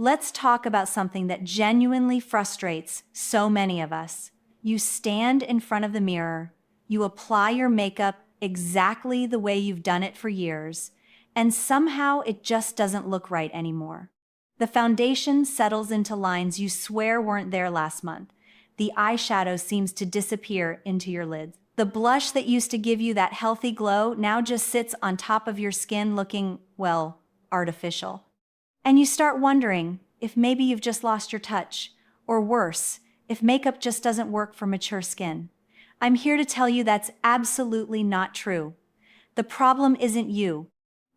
Let's talk about something that genuinely frustrates so many of us. You stand in front of the mirror, you apply your makeup exactly the way you've done it for years, and somehow it just doesn't look right anymore. The foundation settles into lines you swear weren't there last month. The eyeshadow seems to disappear into your lids. The blush that used to give you that healthy glow now just sits on top of your skin looking, well, artificial. And you start wondering if maybe you've just lost your touch, or worse, if makeup just doesn't work for mature skin. I'm here to tell you that's absolutely not true. The problem isn't you.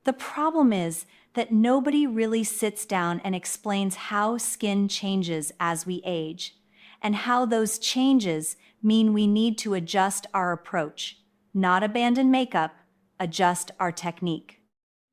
The problem is that nobody really sits down and explains how skin changes as we age, and how those changes mean we need to adjust our approach, not abandon makeup, adjust our technique.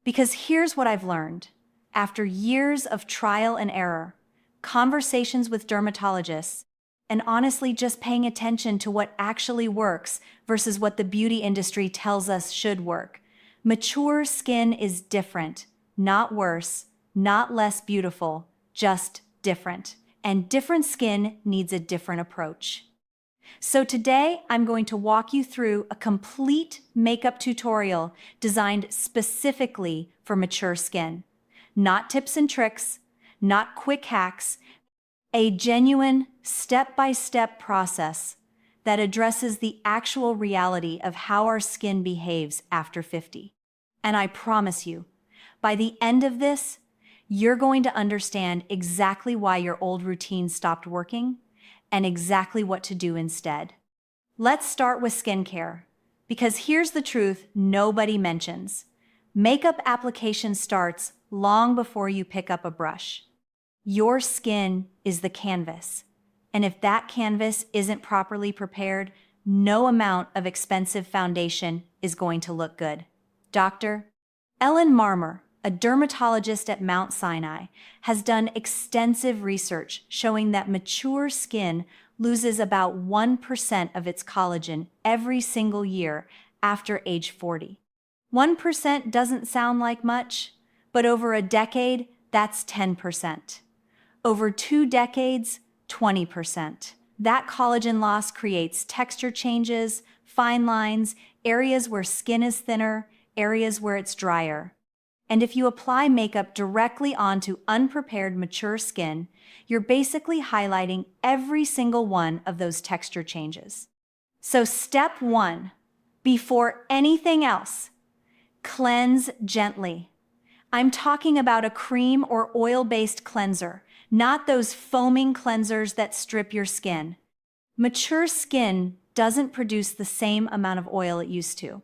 Because here's what I've learned. After years of trial and error, conversations with dermatologists, and honestly just paying attention to what actually works versus what the beauty industry tells us should work, mature skin is different, not worse, not less beautiful, just different. And different skin needs a different approach. So today, I'm going to walk you through a complete makeup tutorial designed specifically for mature skin. Not tips and tricks, not quick hacks, a genuine step-by-step process that addresses the actual reality of how our skin behaves after 50. And I promise you, by the end of this, you're going to understand exactly why your old routine stopped working and exactly what to do instead. Let's start with skincare, because here's the truth nobody mentions. Makeup application starts long before you pick up a brush. Your skin is the canvas, and if that canvas isn't properly prepared, no amount of expensive foundation is going to look good. Dr. Ellen Marmer, a dermatologist at Mount Sinai, has done extensive research showing that mature skin loses about 1% of its collagen every single year after age 40. 1% doesn't sound like much, but over a decade, that's 10%. Over 2 decades, 20%. That collagen loss creates texture changes, fine lines, areas where skin is thinner, areas where it's drier. And if you apply makeup directly onto unprepared mature skin, you're basically highlighting every single one of those texture changes. So step 1, before anything else, cleanse gently. I'm talking about a cream or oil-based cleanser, not those foaming cleansers that strip your skin. Mature skin doesn't produce the same amount of oil it used to.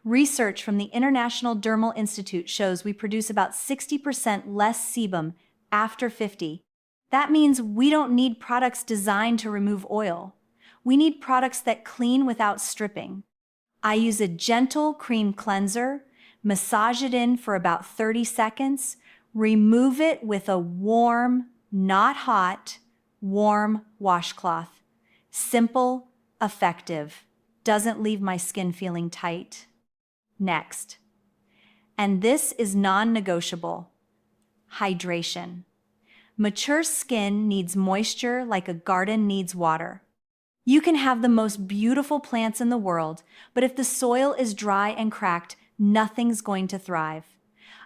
Research from the International Dermal Institute shows we produce about 60% less sebum after 50. That means we don't need products designed to remove oil. We need products that clean without stripping. I use a gentle cream cleanser, massage it in for about 30 seconds, remove it with a warm, not hot, warm washcloth. Simple, effective, doesn't leave my skin feeling tight. Next, and this is non-negotiable, hydration. Mature skin needs moisture like a garden needs water. You can have the most beautiful plants in the world, but if the soil is dry and cracked, nothing's going to thrive.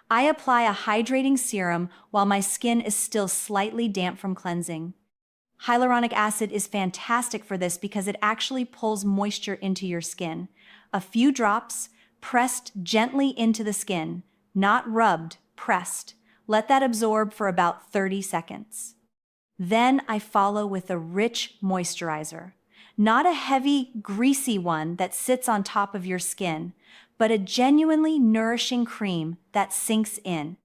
I apply a hydrating serum while my skin is still slightly damp from cleansing. Hyaluronic acid is fantastic for this because it actually pulls moisture into your skin. A few drops, pressed gently into the skin, not rubbed, pressed. Let that absorb for about 30 seconds. Then I follow with a rich moisturizer. Not a heavy, greasy one that sits on top of your skin, but a genuinely nourishing cream that sinks in.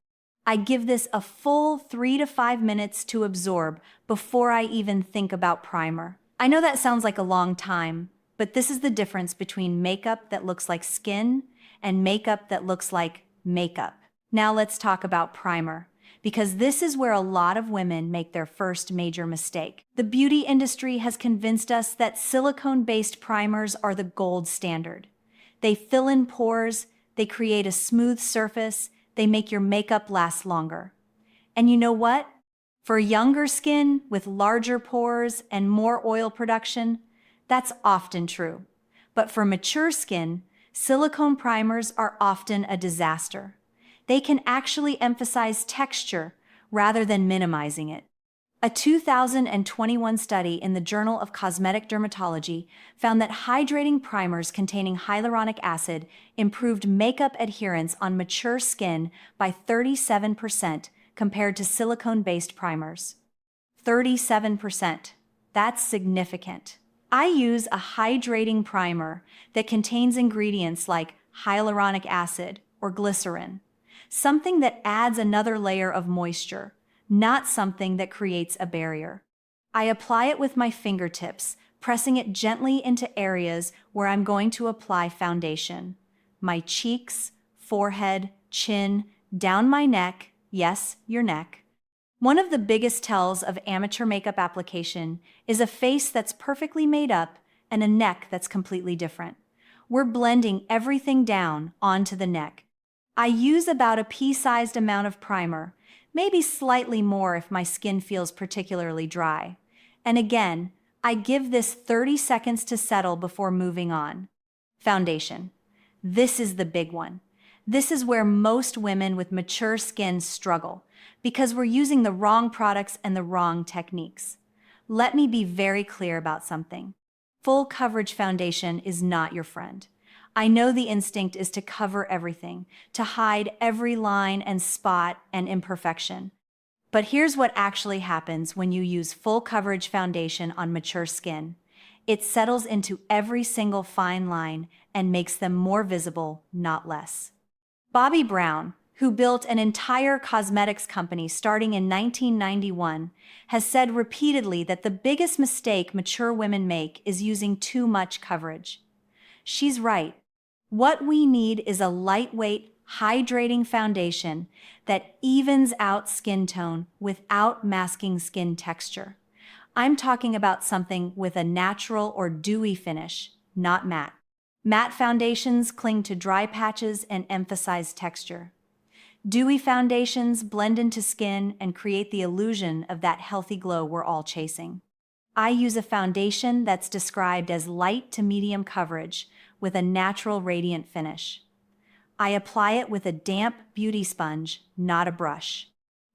I give this a full 3 to 5 minutes to absorb before I even think about primer. I know that sounds like a long time, but this is the difference between makeup that looks like skin and makeup that looks like makeup. Now let's talk about primer, because this is where a lot of women make their first major mistake. The beauty industry has convinced us that silicone-based primers are the gold standard. They fill in pores, they create a smooth surface, they make your makeup last longer. And you know what? For younger skin with larger pores and more oil production, that's often true. But for mature skin, silicone primers are often a disaster. They can actually emphasize texture rather than minimizing it. A 2021 study in the Journal of Cosmetic Dermatology found that hydrating primers containing hyaluronic acid improved makeup adherence on mature skin by 37% compared to silicone-based primers. 37%. That's significant. I use a hydrating primer that contains ingredients like hyaluronic acid or glycerin, something that adds another layer of moisture, not something that creates a barrier. I apply it with my fingertips, pressing it gently into areas where I'm going to apply foundation. My cheeks, forehead, chin, down my neck, yes, your neck. One of the biggest tells of amateur makeup application is a face that's perfectly made up and a neck that's completely different. We're blending everything down onto the neck. I use about a pea-sized amount of primer, maybe slightly more if my skin feels particularly dry. And again, I give this 30 seconds to settle before moving on. Foundation. This is the big one. This is where most women with mature skin struggle, because we're using the wrong products and the wrong techniques. Let me be very clear about something. Full coverage foundation is not your friend. I know the instinct is to cover everything, to hide every line and spot and imperfection. But here's what actually happens when you use full coverage foundation on mature skin. It settles into every single fine line and makes them more visible, not less. Bobbi Brown, who built an entire cosmetics company starting in 1991, has said repeatedly that the biggest mistake mature women make is using too much coverage. She's right. What we need is a lightweight, hydrating foundation that evens out skin tone without masking skin texture. I'm talking about something with a natural or dewy finish, not matte. Matte foundations cling to dry patches and emphasize texture. Dewy foundations blend into skin and create the illusion of that healthy glow we're all chasing. I use a foundation that's described as light to medium coverage with a natural radiant finish. I apply it with a damp beauty sponge, not a brush.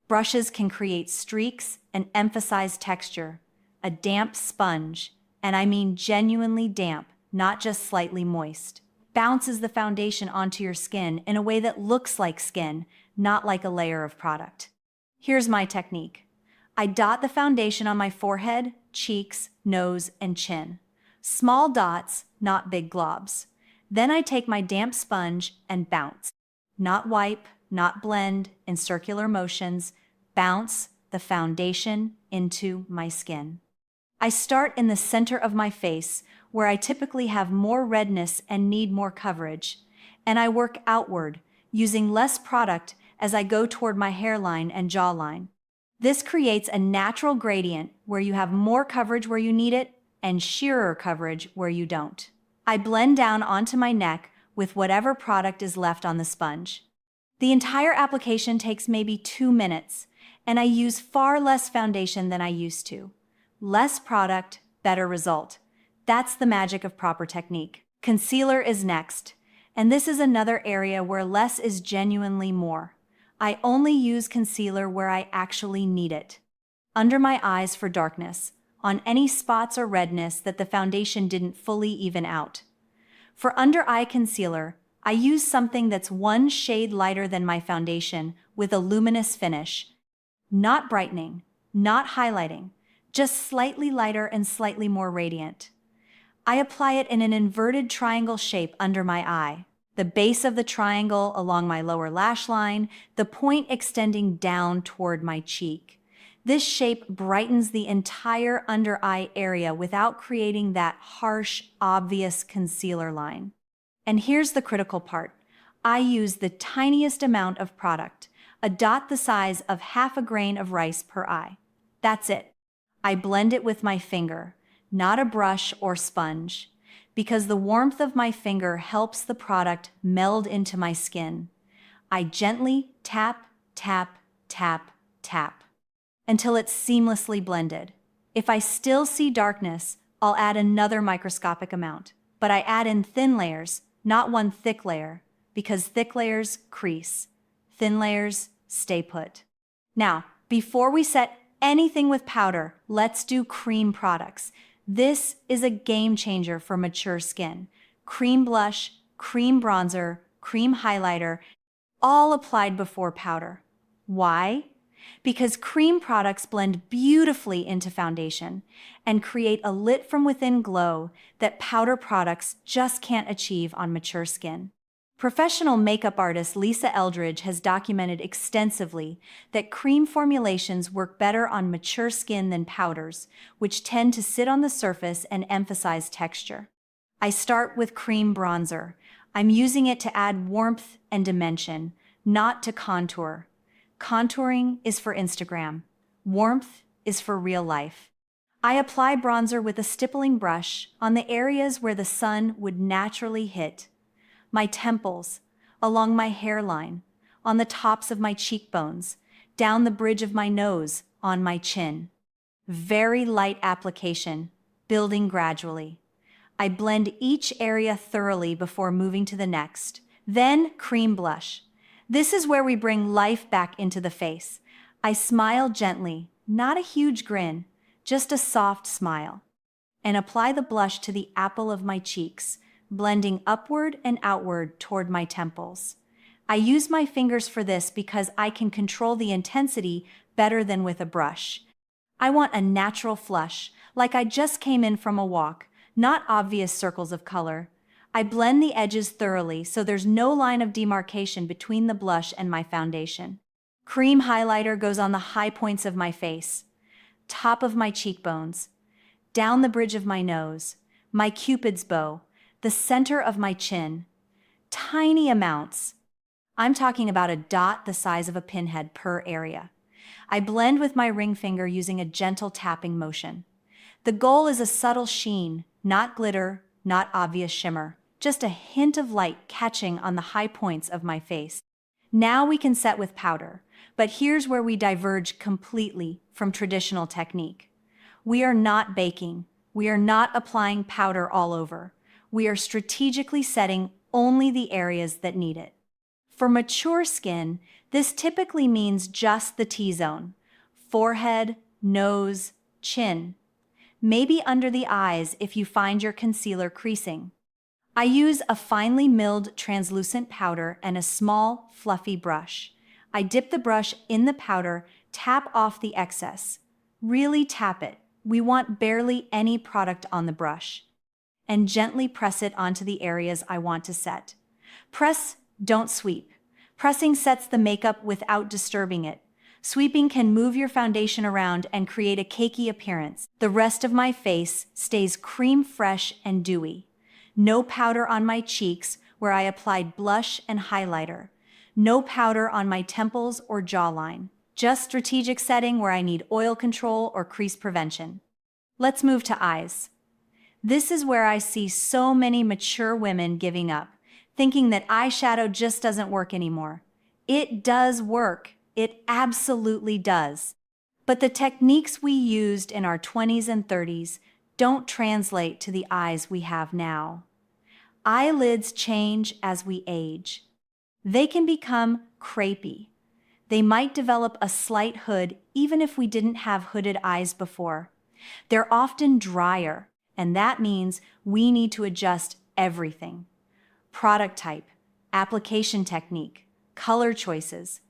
Brushes can create streaks and emphasize texture. A damp sponge, and I mean genuinely damp, not just slightly moist, bounces the foundation onto your skin in a way that looks like skin, not like a layer of product. Here's my technique. I dot the foundation on my forehead, cheeks, nose, and chin. Small dots, not big globs. Then I take my damp sponge and bounce. Not wipe, not blend, in circular motions, bounce the foundation into my skin. I start in the center of my face, where I typically have more redness and need more coverage, and I work outward, using less product as I go toward my hairline and jawline. This creates a natural gradient where you have more coverage where you need it and sheerer coverage where you don't. I blend down onto my neck with whatever product is left on the sponge. The entire application takes maybe 2 minutes, and I use far less foundation than I used to. Less product, better result. That's the magic of proper technique. Concealer is next, and this is another area where less is genuinely more. I only use concealer where I actually need it. Under my eyes for darkness, on any spots or redness that the foundation didn't fully even out. For under-eye concealer, I use something that's 1 shade lighter than my foundation with a luminous finish. Not brightening, not highlighting, just slightly lighter and slightly more radiant. I apply it in an inverted triangle shape under my eye. The base of the triangle along my lower lash line, the point extending down toward my cheek. This shape brightens the entire under eye area without creating that harsh, obvious concealer line. And here's the critical part. I use the tiniest amount of product, a dot the size of half a grain of rice per eye. That's it. I blend it with my finger, not a brush or sponge, because the warmth of my finger helps the product meld into my skin. I gently tap, tap, tap, tap. until it's seamlessly blended. If I still see darkness, I'll add another microscopic amount, but I add in thin layers, not one thick layer, because thick layers crease. Thin layers stay put. Now, before we set anything with powder, let's do cream products. This is a game changer for mature skin. Cream blush, cream bronzer, cream highlighter, all applied before powder. Why? Because cream products blend beautifully into foundation and create a lit from within glow that powder products just can't achieve on mature skin. Professional makeup artist Lisa Eldridge has documented extensively that cream formulations work better on mature skin than powders, which tend to sit on the surface and emphasize texture. I start with cream bronzer. I'm using it to add warmth and dimension, not to contour. Contouring is for Instagram. Warmth is for real life. I apply bronzer with a stippling brush on the areas where the sun would naturally hit. My temples, along my hairline, on the tops of my cheekbones, down the bridge of my nose, on my chin. Very light application, building gradually. I blend each area thoroughly before moving to the next. Then cream blush. This is where we bring life back into the face. I smile gently, not a huge grin, just a soft smile, and apply the blush to the apple of my cheeks, blending upward and outward toward my temples. I use my fingers for this because I can control the intensity better than with a brush. I want a natural flush, like I just came in from a walk, not obvious circles of color. I blend the edges thoroughly so there's no line of demarcation between the blush and my foundation. Cream highlighter goes on the high points of my face, top of my cheekbones, down the bridge of my nose, my cupid's bow, the center of my chin. Tiny amounts. I'm talking about a dot the size of a pinhead per area. I blend with my ring finger using a gentle tapping motion. The goal is a subtle sheen, not glitter, not obvious shimmer, just a hint of light catching on the high points of my face. Now we can set with powder, but here's where we diverge completely from traditional technique. We are not baking. We are not applying powder all over. We are strategically setting only the areas that need it. For mature skin, this typically means just the T-zone, forehead, nose, chin, maybe under the eyes if you find your concealer creasing. I use a finely milled translucent powder and a small, fluffy brush. I dip the brush in the powder, tap off the excess. Really tap it. We want barely any product on the brush. And gently press it onto the areas I want to set. Press, don't sweep. Pressing sets the makeup without disturbing it. Sweeping can move your foundation around and create a cakey appearance. The rest of my face stays cream fresh and dewy. No powder on my cheeks where I applied blush and highlighter. No powder on my temples or jawline. Just strategic setting where I need oil control or crease prevention. Let's move to eyes. This is where I see so many mature women giving up, thinking that eyeshadow just doesn't work anymore. It does work. It absolutely does. But the techniques we used in our 20s and 30s don't translate to the eyes we have now. Eyelids change as we age. They can become crepey. They might develop a slight hood even if we didn't have hooded eyes before. They're often drier, and that means we need to adjust everything. Product type, application technique, color choices.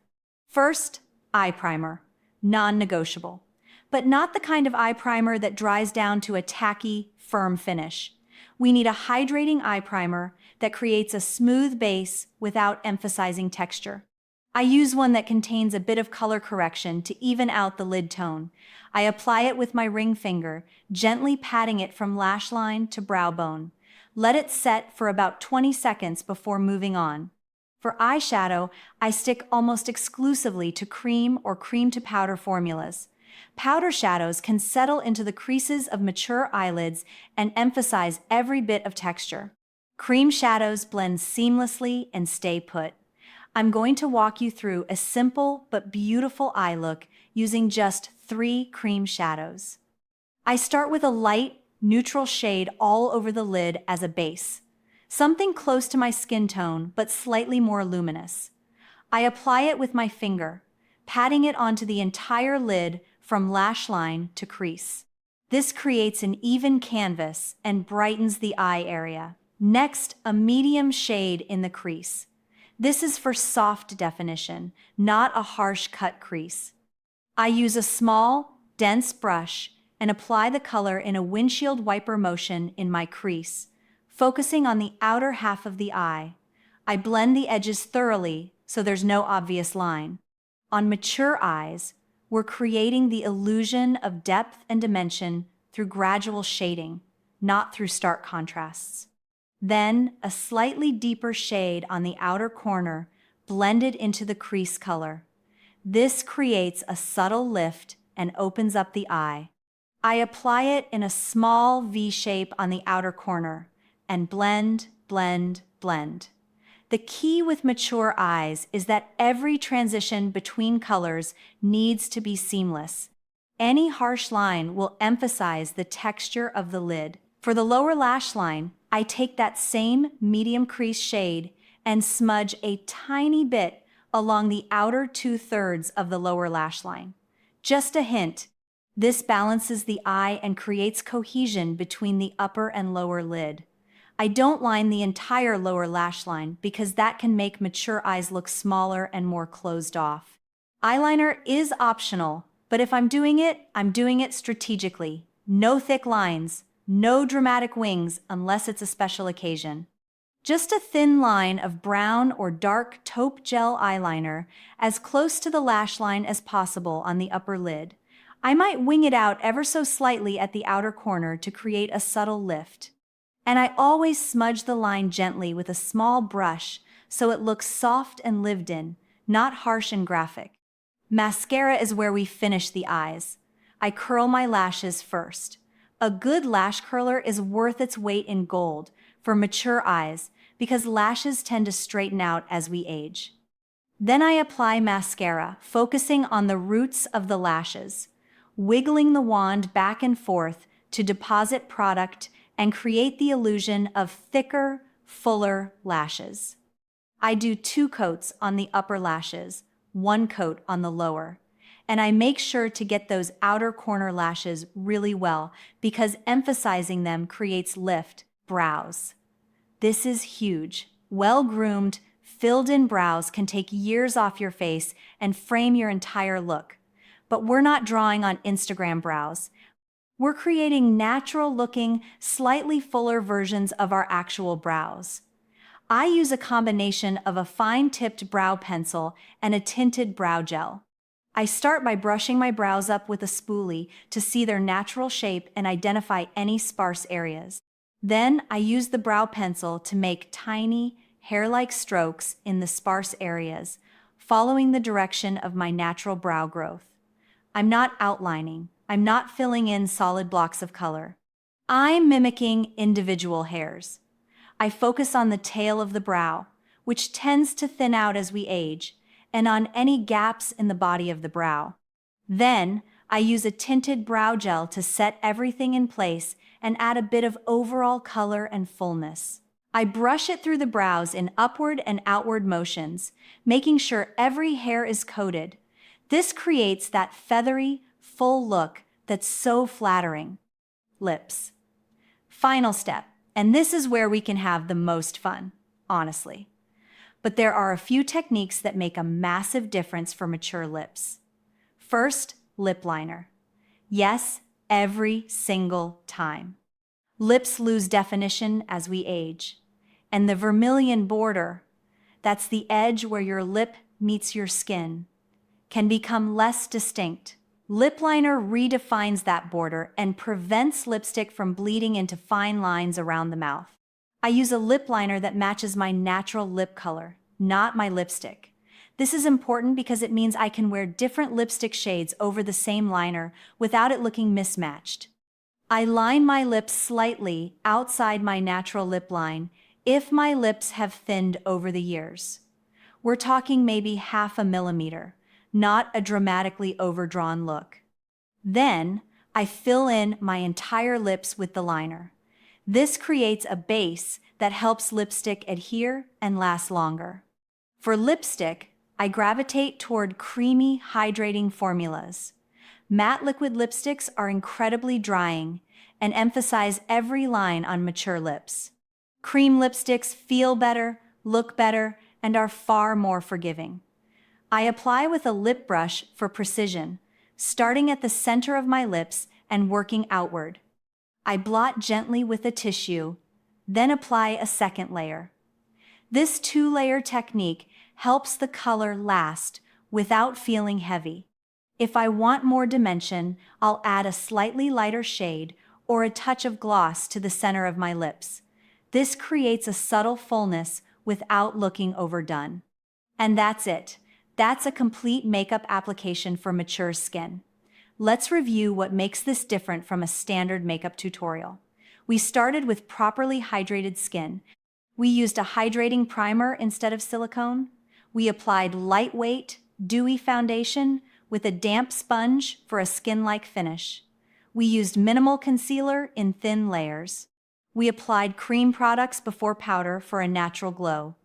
First, eye primer, non-negotiable, but not the kind of eye primer that dries down to a tacky, firm finish. We need a hydrating eye primer that creates a smooth base without emphasizing texture. I use one that contains a bit of color correction to even out the lid tone. I apply it with my ring finger, gently patting it from lash line to brow bone. Let it set for about 20 seconds before moving on. For eyeshadow, I stick almost exclusively to cream or cream to powder formulas. Powder shadows can settle into the creases of mature eyelids and emphasize every bit of texture. Cream shadows blend seamlessly and stay put. I'm going to walk you through a simple but beautiful eye look using just 3 cream shadows. I start with a light, neutral shade all over the lid as a base, something close to my skin tone but slightly more luminous. I apply it with my finger, patting it onto the entire lid from lash line to crease. This creates an even canvas and brightens the eye area. Next, a medium shade in the crease. This is for soft definition, not a harsh cut crease. I use a small, dense brush and apply the color in a windshield wiper motion in my crease, focusing on the outer half of the eye. I blend the edges thoroughly so there's no obvious line. On mature eyes, we're creating the illusion of depth and dimension through gradual shading, not through stark contrasts. Then, a slightly deeper shade on the outer corner blended into the crease color. This creates a subtle lift and opens up the eye. I apply it in a small V shape on the outer corner and blend, blend, blend. The key with mature eyes is that every transition between colors needs to be seamless. Any harsh line will emphasize the texture of the lid. For the lower lash line, I take that same medium crease shade and smudge a tiny bit along the outer 2/3 of the lower lash line. Just a hint. This balances the eye and creates cohesion between the upper and lower lid. I don't line the entire lower lash line because that can make mature eyes look smaller and more closed off. Eyeliner is optional, but if I'm doing it strategically. No thick lines, no dramatic wings unless it's a special occasion. Just a thin line of brown or dark taupe gel eyeliner as close to the lash line as possible on the upper lid. I might wing it out ever so slightly at the outer corner to create a subtle lift. And I always smudge the line gently with a small brush so it looks soft and lived in, not harsh and graphic. Mascara is where we finish the eyes. I curl my lashes first. A good lash curler is worth its weight in gold for mature eyes because lashes tend to straighten out as we age. Then I apply mascara, focusing on the roots of the lashes, wiggling the wand back and forth to deposit product and create the illusion of thicker, fuller lashes. I do 2 coats on the upper lashes, 1 coat on the lower, and I make sure to get those outer corner lashes really well because emphasizing them creates lift. Brows. This is huge. Well-groomed, filled-in brows can take years off your face and frame your entire look. But we're not drawing on Instagram brows. We're creating natural-looking, slightly fuller versions of our actual brows. I use a combination of a fine-tipped brow pencil and a tinted brow gel. I start by brushing my brows up with a spoolie to see their natural shape and identify any sparse areas. Then I use the brow pencil to make tiny, hair-like strokes in the sparse areas, following the direction of my natural brow growth. I'm not outlining. I'm not filling in solid blocks of color. I'm mimicking individual hairs. I focus on the tail of the brow, which tends to thin out as we age, and on any gaps in the body of the brow. Then, I use a tinted brow gel to set everything in place and add a bit of overall color and fullness. I brush it through the brows in upward and outward motions, making sure every hair is coated. This creates that feathery, full look that's so flattering. Lips. Final step, and this is where we can have the most fun, honestly. But there are a few techniques that make a massive difference for mature lips. First, lip liner. Yes, every single time. Lips lose definition as we age. And the vermilion border, that's the edge where your lip meets your skin, can become less distinct. Lip liner redefines that border and prevents lipstick from bleeding into fine lines around the mouth. I use a lip liner that matches my natural lip color, not my lipstick. This is important because it means I can wear different lipstick shades over the same liner without it looking mismatched. I line my lips slightly outside my natural lip line if my lips have thinned over the years. We're talking maybe 0.5 millimeter, not a dramatically overdrawn look. Then, I fill in my entire lips with the liner. This creates a base that helps lipstick adhere and last longer. For lipstick, I gravitate toward creamy, hydrating formulas. Matte liquid lipsticks are incredibly drying and emphasize every line on mature lips. Cream lipsticks feel better, look better, and are far more forgiving. I apply with a lip brush for precision, starting at the center of my lips and working outward. I blot gently with a tissue, then apply a second layer. This two-layer technique helps the color last without feeling heavy. If I want more dimension, I'll add a slightly lighter shade or a touch of gloss to the center of my lips. This creates a subtle fullness without looking overdone. And that's it. That's a complete makeup application for mature skin. Let's review what makes this different from a standard makeup tutorial. We started with properly hydrated skin. We used a hydrating primer instead of silicone. We applied lightweight, dewy foundation with a damp sponge for a skin-like finish. We used minimal concealer in thin layers. We applied cream products before powder for a natural glow.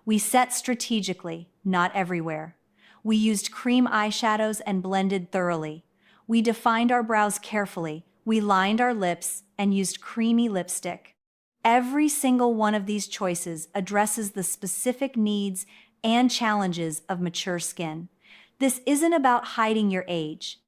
We set strategically, not everywhere. We used cream eyeshadows and blended thoroughly. We defined our brows carefully. We lined our lips and used creamy lipstick. Every single one of these choices addresses the specific needs and challenges of mature skin. This isn't about hiding your age.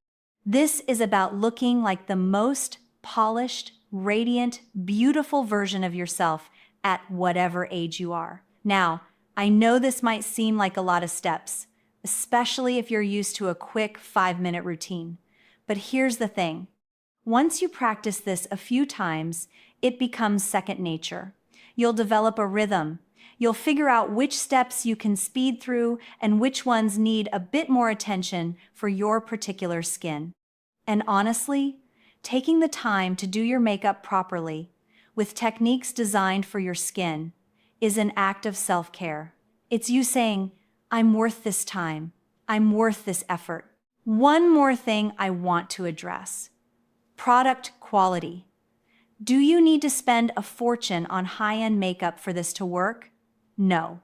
This is about looking like the most polished, radiant, beautiful version of yourself at whatever age you are. Now, I know this might seem like a lot of steps, especially if you're used to a quick 5-minute routine. But here's the thing. Once you practice this a few times, it becomes second nature. You'll develop a rhythm. You'll figure out which steps you can speed through and which ones need a bit more attention for your particular skin. And honestly, taking the time to do your makeup properly, with techniques designed for your skin, is an act of self-care. It's you saying, I'm worth this time. I'm worth this effort. One more thing I want to address. Product quality. Do you need to spend a fortune on high-end makeup for this to work? No,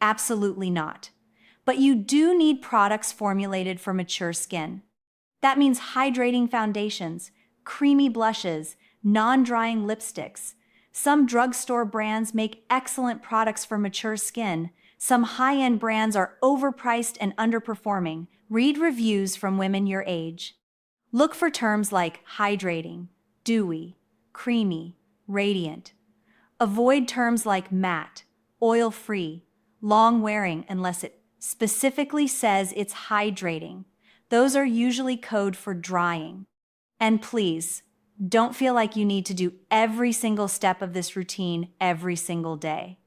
absolutely not. But you do need products formulated for mature skin. That means hydrating foundations, creamy blushes, non-drying lipsticks. Some drugstore brands make excellent products for mature skin. Some high-end brands are overpriced and underperforming. Read reviews from women your age. Look for terms like hydrating, dewy, creamy, radiant. Avoid terms like matte, oil-free, long-wearing unless it specifically says it's hydrating. Those are usually code for drying. And please, don't feel like you need to do every single step of this routine every single day.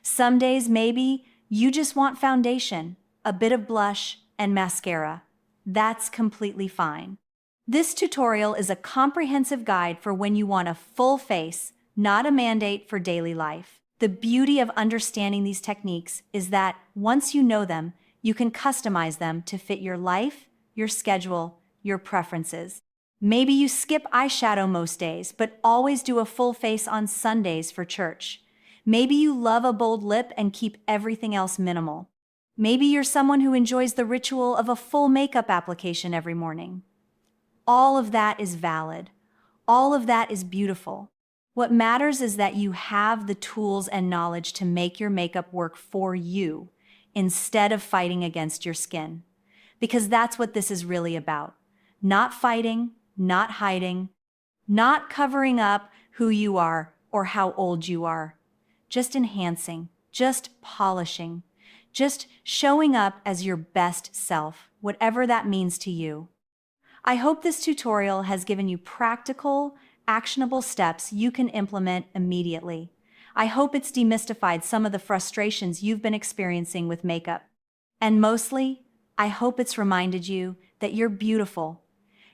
Some days maybe you just want foundation, a bit of blush, and mascara. That's completely fine. This tutorial is a comprehensive guide for when you want a full face, not a mandate for daily life. The beauty of understanding these techniques is that once you know them, you can customize them to fit your life, your schedule, your preferences. Maybe you skip eyeshadow most days, but always do a full face on Sundays for church. Maybe you love a bold lip and keep everything else minimal. Maybe you're someone who enjoys the ritual of a full makeup application every morning. All of that is valid. All of that is beautiful. What matters is that you have the tools and knowledge to make your makeup work for you instead of fighting against your skin. Because that's what this is really about. Not fighting, not hiding, not covering up who you are or how old you are. Just enhancing, just polishing, just showing up as your best self, whatever that means to you. I hope this tutorial has given you practical, actionable steps you can implement immediately. I hope it's demystified some of the frustrations you've been experiencing with makeup. And mostly, I hope it's reminded you that you're beautiful.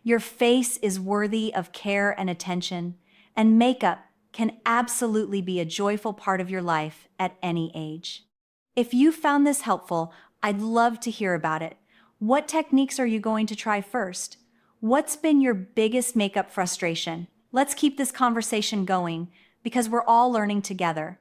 Your face is worthy of care and attention, and makeup can absolutely be a joyful part of your life at any age. If you found this helpful, I'd love to hear about it. What techniques are you going to try first? What's been your biggest makeup frustration? Let's keep this conversation going because we're all learning together.